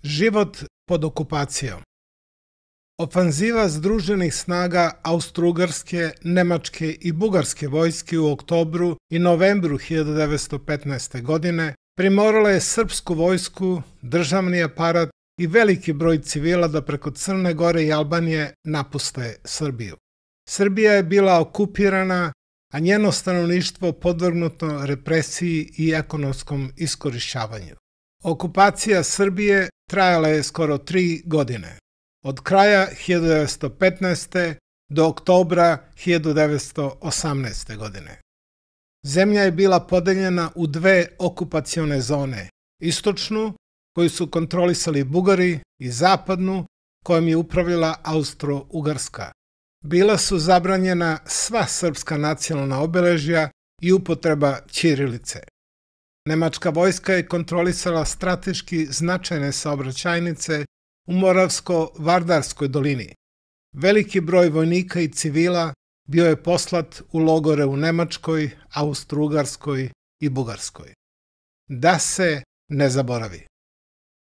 Život pod okupacijom. Ofanziva združenih snaga Austro-Ugarske, Nemačke i Bugarske vojske u oktobru i novembru 1915. godine primorala je srpsku vojsku, državni aparat i veliki broj civila da preko Crne Gore i Albanije napuste Srbiju. Srbija je bila okupirana, a njeno stanovništvo podvrgnuto represiji i ekonomskom iskorišćavanju. Okupacija Srbije trajala je skoro 3 godine, od kraja 1915. do oktobra 1918. godine. Zemlja je bila podeljena u 2 okupacione zone, istočnu, koju su kontrolisali Bugari, i zapadnu, kojom je upravljala Austro-Ugarska. Bila su zabranjena sva srpska nacionalna obeležja i upotreba ćirilice. Nemačka vojska je kontrolisala strateški značajne saobraćajnice u Moravsko-Vardarskoj dolini. Veliki broj vojnika i civila bio je poslat u logore u Nemačkoj, Austro-Ugarskoj i Bugarskoj. Da se ne zaboravi.